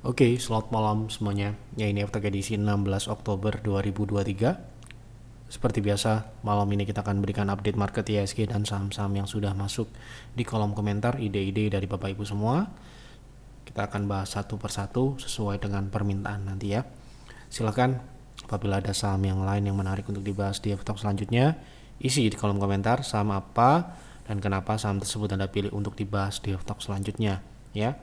Oke, selamat malam semuanya. Ya, ini FTG edisi 16 Oktober 2023. Seperti biasa, malam ini kita akan berikan update market IHSG dan saham-saham yang sudah masuk di kolom komentar, ide-ide dari Bapak Ibu semua. Kita akan bahas satu persatu sesuai dengan permintaan nanti ya. Silakan apabila ada saham yang lain yang menarik untuk dibahas di FTalk selanjutnya, isi di kolom komentar saham apa dan kenapa saham tersebut Anda pilih untuk dibahas di FTalk selanjutnya ya.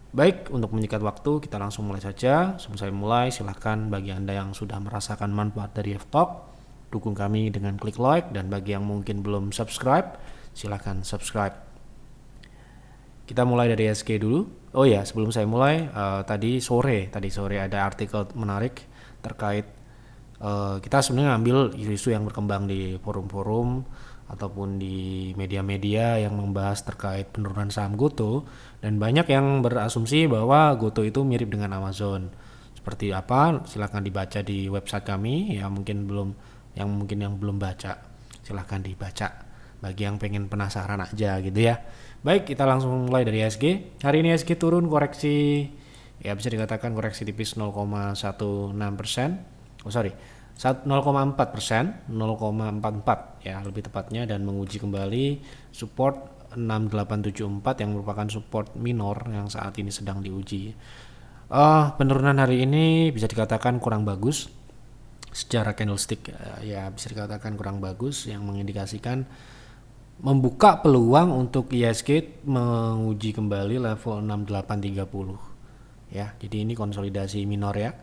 Baik, untuk menyingkat waktu, kita langsung mulai saja. Sebelum saya mulai, silahkan bagi Anda yang sudah merasakan manfaat dari FTalk, dukung kami dengan klik like, dan bagi yang mungkin belum subscribe, silahkan subscribe. Kita mulai dari IHSG dulu. Oh ya, sebelum saya mulai, tadi sore ada artikel menarik terkait kita sebenarnya ngambil isu-isu yang berkembang di forum-forum ataupun di media-media yang membahas terkait penurunan saham Goto, dan banyak yang berasumsi bahwa Goto itu mirip dengan Amazon. Seperti apa? Silahkan dibaca di website kami. Ya mungkin yang belum baca, silahkan dibaca. Bagi yang pengen penasaran aja gitu ya. Baik, kita langsung mulai dari IHSG. Hari ini IHSG turun koreksi, ya bisa dikatakan koreksi tipis 0,16%. 0,4%, 0,44 ya lebih tepatnya, dan menguji kembali support 6874 yang merupakan support minor yang saat ini sedang diuji. Penurunan hari ini bisa dikatakan kurang bagus secara candlestick, ya bisa dikatakan kurang bagus, yang mengindikasikan membuka peluang untuk IHSG menguji kembali level 6830 ya. Jadi ini konsolidasi minor ya,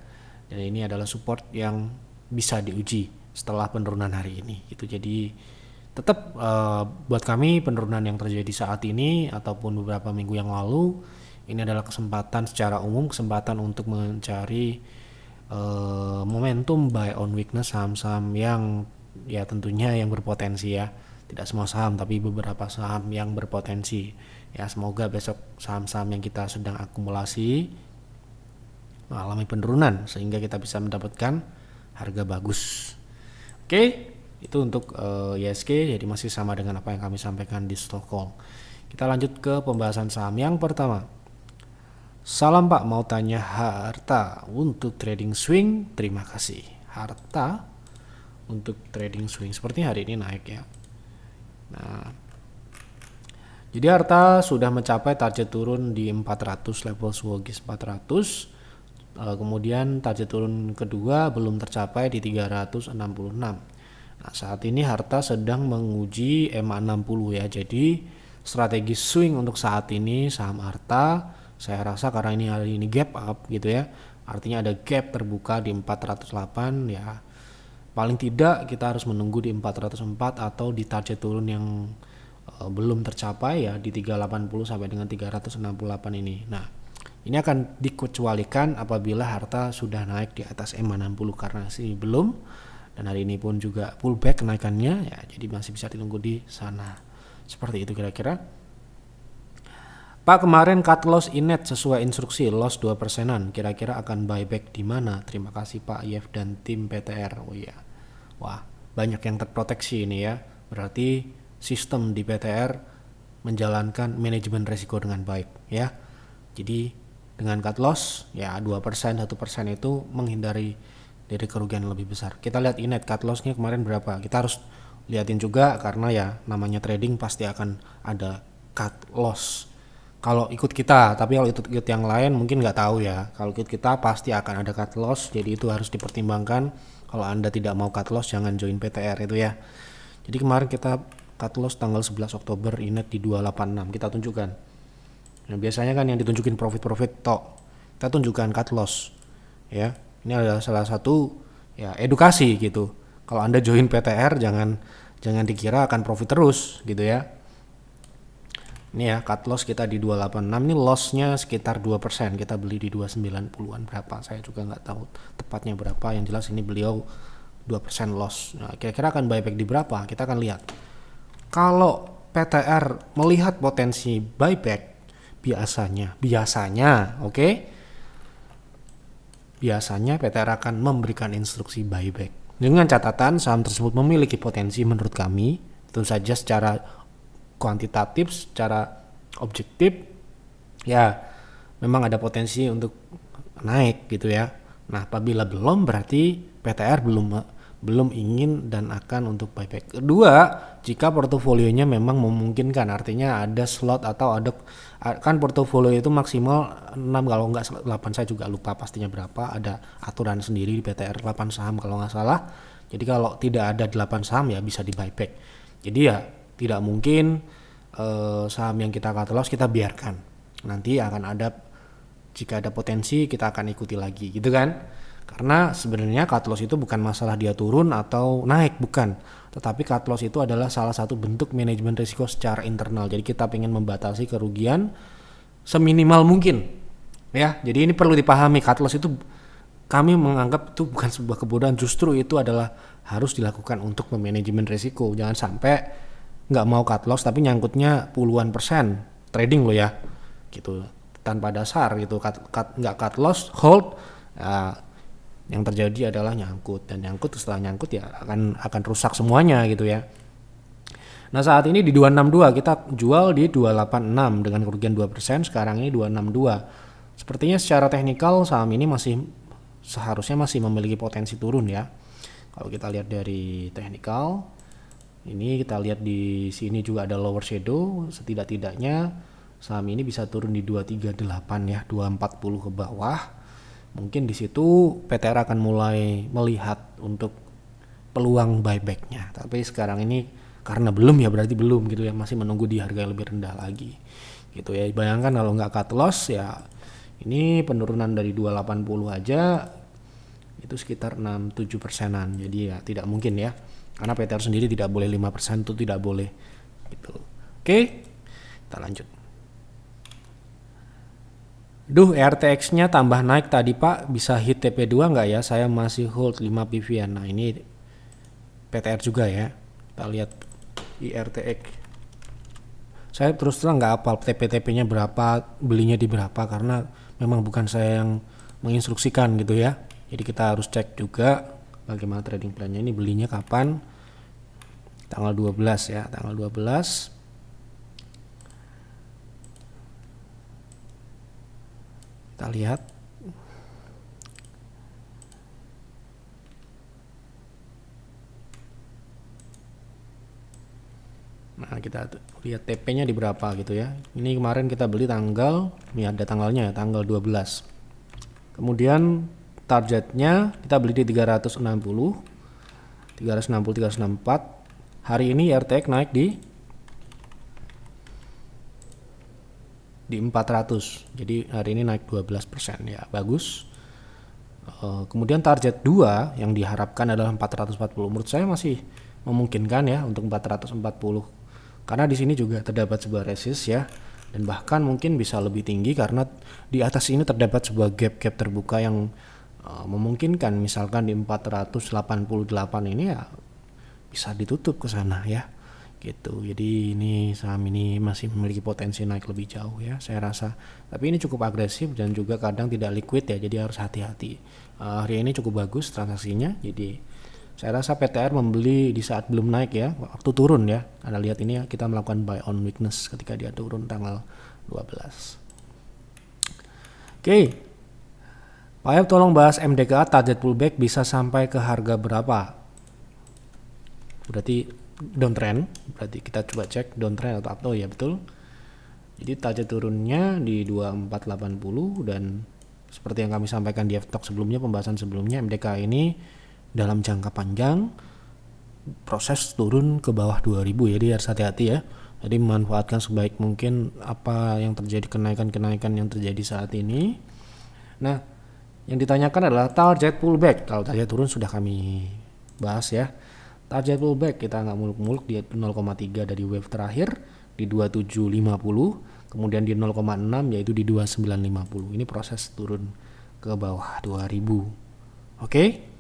dan ini adalah support yang bisa diuji setelah penurunan hari ini gitu. Jadi tetap buat kami penurunan yang terjadi saat ini ataupun beberapa minggu yang lalu, ini adalah kesempatan secara umum, kesempatan untuk mencari momentum buy on weakness saham-saham yang ya tentunya yang berpotensi ya. Tidak semua saham, tapi beberapa saham yang berpotensi ya. Semoga besok saham-saham yang kita sedang akumulasi mengalami penurunan sehingga kita bisa mendapatkan harga bagus. Oke, itu untuk IHSG. Jadi masih sama dengan apa yang kami sampaikan di Stockholm. Kita lanjut ke pembahasan saham yang pertama. Salam Pak, mau tanya Harta untuk trading swing. Terima kasih. Harta untuk trading swing, seperti hari ini naik ya. Nah, jadi Harta sudah mencapai target turun di 400, level Swogis 400. Kemudian target turun kedua belum tercapai di 366. Nah, saat ini Harta sedang menguji EMA 60 ya. Jadi strategi swing untuk saat ini saham Harta, saya rasa karena ini hari ini gap up gitu ya. Artinya ada gap terbuka di 408 ya. Paling tidak kita harus menunggu di 404 atau di target turun yang belum tercapai ya, di 380 sampai dengan 368 ini. Nah, ini akan dikecualikan apabila Harta sudah naik di atas EMA 60, karena sih belum, dan hari ini pun juga pullback kenaikannya ya, jadi masih bisa ditunggu di sana. Seperti itu kira-kira. Pak, kemarin cut loss Inet sesuai instruksi loss 2%-an, kira-kira akan buyback di mana? Terima kasih Pak Yef dan tim PTR. Oh iya. Wah, banyak yang terproteksi ini ya. Berarti sistem di PTR menjalankan manajemen risiko dengan baik ya. Jadi dengan cut loss ya 2%, 1% itu menghindari dari kerugian lebih besar. Kita lihat Inet cut lossnya kemarin berapa. Kita harus liatin juga karena ya namanya trading pasti akan ada cut loss kalau ikut kita, tapi kalau ikut yang lain mungkin nggak tahu ya. Kalau ikut kita pasti akan ada cut loss, jadi itu harus dipertimbangkan. Kalau Anda tidak mau cut loss, jangan join PTR itu ya. Jadi kemarin kita cut loss tanggal 11 Oktober Inet di 286, kita tunjukkan. Nah, biasanya kan yang ditunjukin profit tok, kita tunjukkan cut loss ya. Ini adalah salah satu ya edukasi gitu. Kalau Anda join PTR jangan dikira akan profit terus gitu ya. Ini ya cut loss kita di 286, ini lossnya sekitar 2%, kita beli di 290-an berapa, saya juga nggak tahu tepatnya berapa, yang jelas ini beliau 2% loss. Nah, kira-kira akan buyback di berapa, kita akan lihat. Kalau PTR melihat potensi buyback, biasanya PTR akan memberikan instruksi buyback dengan catatan saham tersebut memiliki potensi menurut kami, tentu saja secara kuantitatif, secara objektif ya memang ada potensi untuk naik gitu ya. Nah, apabila belum berarti PTR belum ingin dan akan untuk buyback. Kedua, jika portofolionya memang memungkinkan, artinya ada slot atau ada, kan portofolio itu maksimal 6 kalau nggak 8, saya juga lupa pastinya berapa, ada aturan sendiri di PTR 8 saham kalau nggak salah. Jadi kalau tidak ada 8 saham ya bisa di buyback. Jadi ya tidak mungkin saham yang kita cut loss kita biarkan. Nanti akan ada, jika ada potensi kita akan ikuti lagi gitu kan. Karena sebenarnya cut loss itu bukan masalah dia turun atau naik, bukan. Tetapi cut loss itu adalah salah satu bentuk manajemen risiko secara internal. Jadi kita ingin membatasi kerugian seminimal mungkin. Ya, jadi ini perlu dipahami, cut loss itu kami menganggap itu bukan sebuah kebodohan, justru itu adalah harus dilakukan untuk memanajemen risiko. Jangan sampai nggak mau cut loss tapi nyangkutnya puluhan persen trading lo ya, gitu tanpa dasar gitu. Nggak cut loss, hold, yang terjadi adalah nyangkut, dan nyangkut setelah nyangkut ya akan rusak semuanya gitu ya. Nah, saat ini di 262 kita jual di 286 dengan kerugian 2%, sekarang ini 262. Sepertinya secara teknikal saham ini seharusnya masih memiliki potensi turun ya. Kalau kita lihat dari teknikal, ini kita lihat di sini juga ada lower shadow, setidak-tidaknya saham ini bisa turun di 238 ya, 240 ke bawah. Mungkin di situ PTR akan mulai melihat untuk peluang buybacknya. Tapi sekarang ini karena belum ya berarti belum gitu ya, masih menunggu di harga yang lebih rendah lagi gitu ya. Bayangkan kalau nggak cut loss ya, ini penurunan dari 280 aja itu sekitar 6-7%. Jadi ya tidak mungkin ya, karena PTR sendiri tidak boleh 5%, itu tidak boleh gitu. Oke, kita lanjut. RTX-nya tambah naik tadi Pak, bisa hit TP2 nggak ya? Saya masih hold 5 PVN. Nah ini PTR juga ya, kita lihat IRTX. Saya terus terang nggak hafal TP-TP-nya berapa, belinya di berapa, karena memang bukan saya yang menginstruksikan gitu ya. Jadi kita harus cek juga bagaimana trading plan-nya. Ini belinya kapan? Tanggal 12 ya, tanggal 12. Kita lihat. Nah, kita lihat TP-nya di berapa gitu ya. Ini kemarin kita beli tanggal, ini ada tanggalnya ya, tanggal 12. Kemudian targetnya kita beli di 360, 364. Hari ini RTX naik di 400. Jadi hari ini naik 12% ya, bagus. Kemudian target 2 yang diharapkan adalah 440. Menurut saya masih memungkinkan ya untuk 440. Karena di sini juga terdapat sebuah resist ya, dan bahkan mungkin bisa lebih tinggi karena di atas ini terdapat sebuah gap terbuka yang memungkinkan, misalkan di 488 ini ya bisa ditutup ke sana ya. Gitu. Jadi ini saham ini masih memiliki potensi naik lebih jauh ya, saya rasa. Tapi ini cukup agresif dan juga kadang tidak liquid ya, jadi harus hati-hati. Hari ini cukup bagus transaksinya, jadi saya rasa PTR membeli di saat belum naik ya, waktu turun ya. Anda lihat ini ya, kita melakukan buy on weakness ketika dia turun tanggal 12. Oke. Pak Ayub tolong bahas MDKA target pullback bisa sampai ke harga berapa? Berarti downtrend, berarti kita coba cek downtrend atau uptrend. Ya betul. Jadi target turunnya di 2480, dan seperti yang kami sampaikan di F-Talk sebelumnya, pembahasan sebelumnya, MDKA ini dalam jangka panjang proses turun ke bawah 2000 ya, jadi harus hati-hati ya. Jadi memanfaatkan sebaik mungkin apa yang terjadi, kenaikan yang terjadi saat ini. Nah, yang ditanyakan adalah target pullback. Kalau target turun sudah kami bahas ya. Target pullback kita nggak muluk-muluk di 0,3 dari wave terakhir di 2750, kemudian di 0,6 yaitu di 2950. Ini proses turun ke bawah 2000. Oke?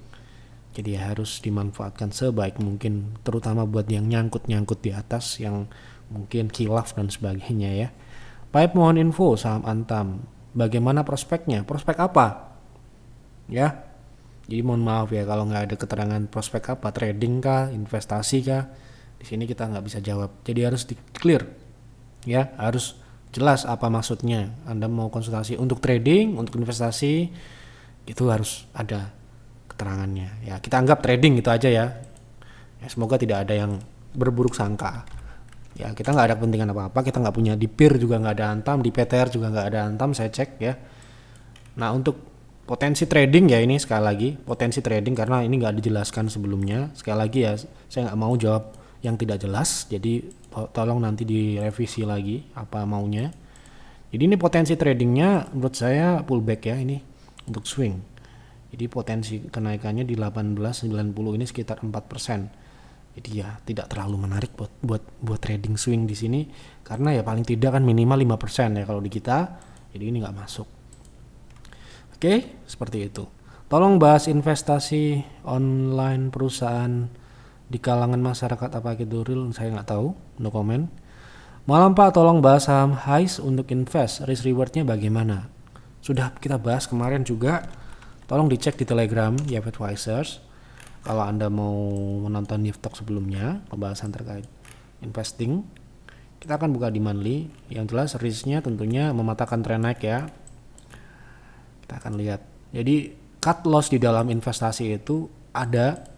Jadi harus dimanfaatkan sebaik mungkin, terutama buat yang nyangkut di atas, yang mungkin khilaf dan sebagainya ya. Pak, mohon info saham Antam. Bagaimana prospeknya? Prospek apa? Ya. Jadi mohon maaf ya kalau nggak ada keterangan prospek apa, trading kah, investasi kah, di sini kita nggak bisa jawab. Jadi harus di clear, ya, harus jelas apa maksudnya. Anda mau konsultasi untuk trading, untuk investasi, itu harus ada keterangannya. Ya, kita anggap trading gitu aja ya. Ya, semoga tidak ada yang berburuk sangka. Ya, kita nggak ada kepentingan apa-apa, kita nggak punya di PIR juga nggak ada Antam, di PTR juga nggak ada Antam, saya cek ya. Nah, untuk potensi trading ya, ini sekali lagi potensi trading karena ini nggak dijelaskan sebelumnya. Sekali lagi ya, saya nggak mau jawab yang tidak jelas, jadi tolong nanti direvisi lagi apa maunya. Jadi ini potensi tradingnya menurut saya pullback ya, ini untuk swing. Jadi potensi kenaikannya di 1890 ini sekitar 4%. Jadi ya tidak terlalu menarik buat trading swing di sini karena ya paling tidak kan minimal 5% ya kalau di kita. Jadi ini nggak masuk. Oke, seperti itu. Tolong bahas investasi online perusahaan di kalangan masyarakat apa itu real, saya nggak tahu, no comment. Malam Pak, tolong bahas saham HICE untuk invest, risk rewardnya bagaimana? Sudah kita bahas kemarin juga, tolong dicek di Telegram Yap Advisors. Kalau Anda mau menonton Yift Talk sebelumnya, pembahasan terkait investing, kita akan buka di monthly. Yang jelas risknya tentunya mematahkan tren naik ya. Kita akan lihat. Jadi cut loss di dalam investasi itu ada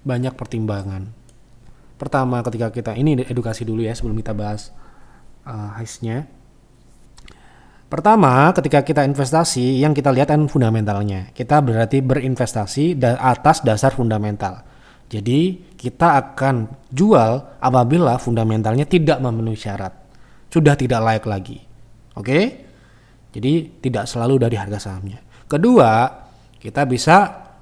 banyak pertimbangan. Pertama, ketika kita ini edukasi dulu ya sebelum kita bahas HICE-nya. Pertama, ketika kita investasi, yang kita lihat kan fundamentalnya. Kita berarti berinvestasi atas dasar fundamental. Jadi, kita akan jual apabila fundamentalnya tidak memenuhi syarat. Sudah tidak layak lagi. Oke? Jadi, tidak selalu dari harga sahamnya. Kedua, kita bisa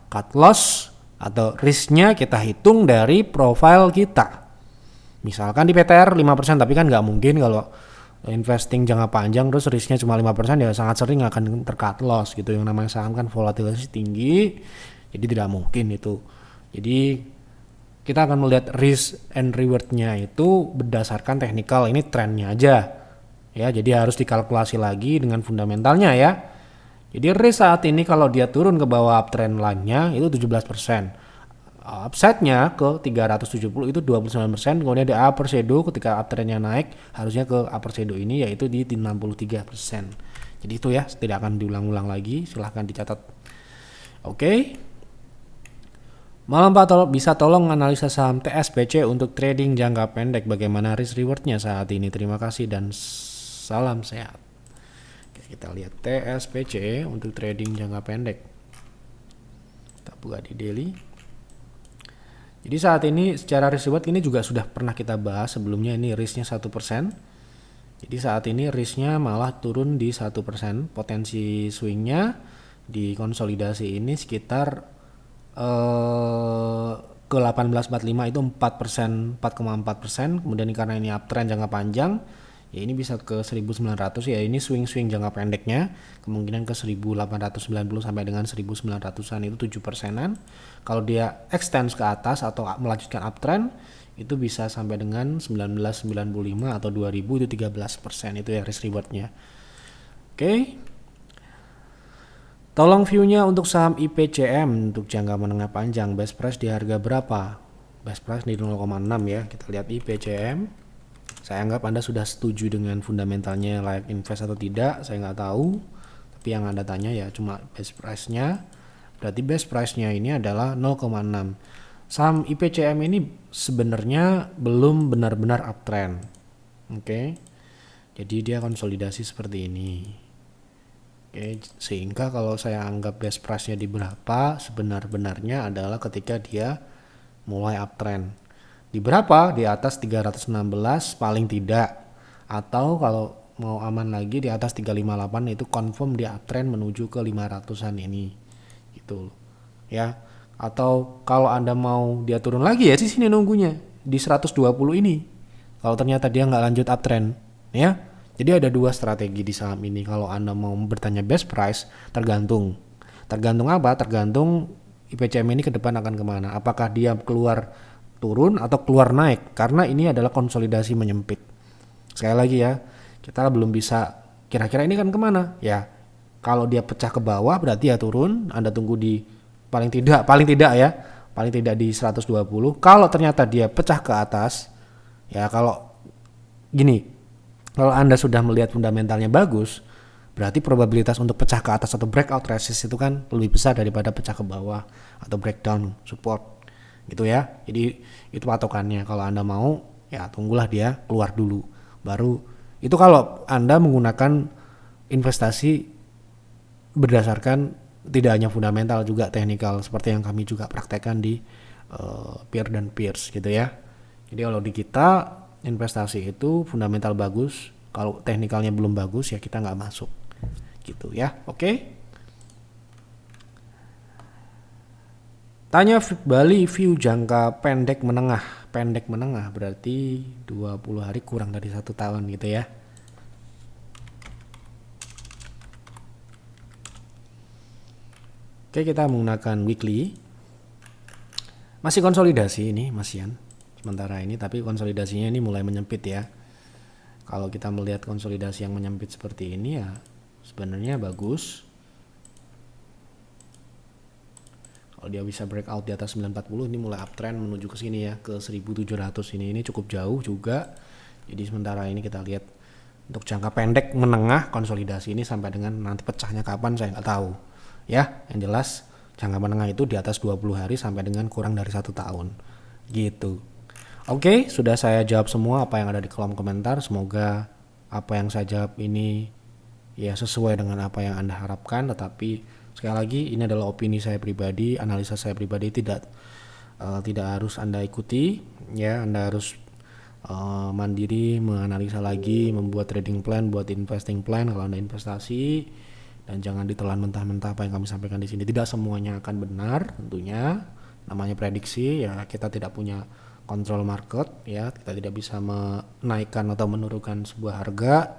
cut loss atau risknya kita hitung dari profil kita. Misalkan di PTR 5%, tapi kan nggak mungkin kalau investing jangka panjang terus risknya cuma 5% ya sangat sering akan tercut loss gitu. Yang namanya saham kan volatilitasnya tinggi, jadi tidak mungkin itu. Jadi kita akan melihat risk and rewardnya itu berdasarkan teknikal, ini trennya aja ya, jadi harus dikalkulasi lagi dengan fundamentalnya ya. Jadi risk saat ini kalau dia turun ke bawah uptrend line-nya itu 17%. Upside-nya ke 370 itu 29%, kemudian di upper shadow ketika uptrend-nya naik harusnya ke upper shadow ini yaitu di 63%. Jadi itu ya, tidak akan diulang-ulang lagi, silahkan dicatat. Oke. Malam Pak, bisa tolong analisa saham TSPC untuk trading jangka pendek, bagaimana risk reward-nya saat ini? Terima kasih dan salam sehat. Oke, kita lihat TSPC untuk trading jangka pendek. Kita buka di daily. Jadi saat ini secara risk reward ini juga sudah pernah kita bahas sebelumnya, ini risknya 1%. Jadi saat ini risknya malah turun di 1%. Potensi swingnya di konsolidasi ini sekitar ke 1845 itu 4%, 4,4%. Kemudian karena ini uptrend jangka panjang, ya ini bisa ke 1900 ya, ini swing-swing jangka pendeknya kemungkinan ke 1890 sampai dengan 1900-an itu 7%-an. Kalau dia extend ke atas atau melanjutkan uptrend itu bisa sampai dengan 1995 atau 2000 itu 13%, itu ya risk rewardnya. Oke. Tolong view-nya untuk saham IPCM untuk jangka menengah panjang, best price di harga berapa? Best price di 0,6 ya. Kita lihat IPCM. Saya anggap Anda sudah setuju dengan fundamentalnya layak invest atau tidak, saya nggak tahu. Tapi yang Anda tanya ya cuma best price-nya. Berarti best price-nya ini adalah 0,6. Saham IPCM ini sebenarnya belum benar-benar uptrend. Oke. Jadi dia konsolidasi seperti ini. Oke, sehingga kalau saya anggap best price-nya di berapa, sebenar-benarnya adalah ketika dia mulai uptrend. Di berapa? Di atas 316 paling tidak. Atau kalau mau aman lagi di atas 358 itu confirm dia uptrend menuju ke 500-an ini. Gitu. Ya. Atau kalau Anda mau dia turun lagi ya di sini nunggunya di 120 ini. Kalau ternyata dia nggak lanjut uptrend, ya. Jadi ada dua strategi di saham ini. Kalau Anda mau bertanya best price, tergantung. Tergantung apa? Tergantung IPCM ini ke depan akan kemana. Apakah dia keluar turun atau keluar naik, karena ini adalah konsolidasi menyempit. Sekali lagi ya, kita belum bisa kira-kira ini kan kemana ya. Kalau dia pecah ke bawah berarti ya turun, Anda tunggu di paling tidak di 120. Kalau ternyata dia pecah ke atas ya, kalau gini, Kalau Anda sudah melihat fundamentalnya bagus, berarti probabilitas untuk pecah ke atas atau breakout resist itu kan lebih besar daripada pecah ke bawah atau breakdown support gitu ya. Jadi itu patokannya. Kalau Anda mau ya tunggulah dia keluar dulu. Baru itu kalau Anda menggunakan investasi berdasarkan tidak hanya fundamental juga teknikal seperti yang kami juga praktekkan di peer dan peers gitu ya. Jadi kalau di kita investasi itu fundamental bagus, kalau teknikalnya belum bagus ya kita nggak masuk gitu ya. Oke. Tanya Bali view jangka pendek menengah. Pendek menengah berarti 20 hari kurang dari 1 tahun gitu ya. Oke, kita menggunakan weekly. Masih konsolidasi ini masian sementara ini, tapi konsolidasinya ini mulai menyempit ya. Kalau kita melihat konsolidasi yang menyempit seperti ini ya sebenarnya bagus. Kalau dia bisa breakout di atas 940 ini mulai uptrend menuju ke sini ya, ke 1700 ini cukup jauh juga. Jadi sementara ini kita lihat untuk jangka pendek menengah konsolidasi ini sampai dengan nanti pecahnya kapan saya nggak tahu. Ya, yang jelas jangka menengah itu di atas 20 hari sampai dengan kurang dari 1 tahun. Gitu. Oke, sudah saya jawab semua apa yang ada di kolom komentar. Semoga apa yang saya jawab ini ya sesuai dengan apa yang Anda harapkan, tetapi sekali lagi ini adalah opini saya pribadi, analisa saya pribadi, tidak harus Anda ikuti ya. Anda harus mandiri menganalisa lagi, membuat trading plan, buat investing plan kalau Anda investasi, dan jangan ditelan mentah-mentah apa yang kami sampaikan di sini. Tidak semuanya akan benar tentunya, namanya prediksi ya, kita tidak punya kontrol market ya, kita tidak bisa menaikkan atau menurunkan sebuah harga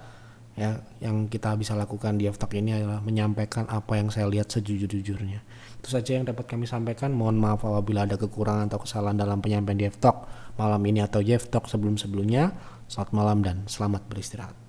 ya. Yang kita bisa lakukan di FTalk ini adalah menyampaikan apa yang saya lihat sejujur-jujurnya. Itu saja yang dapat kami sampaikan. Mohon maaf apabila ada kekurangan atau kesalahan dalam penyampaian di FTalk malam ini atau FTalk sebelum-sebelumnya. Selamat malam dan selamat beristirahat.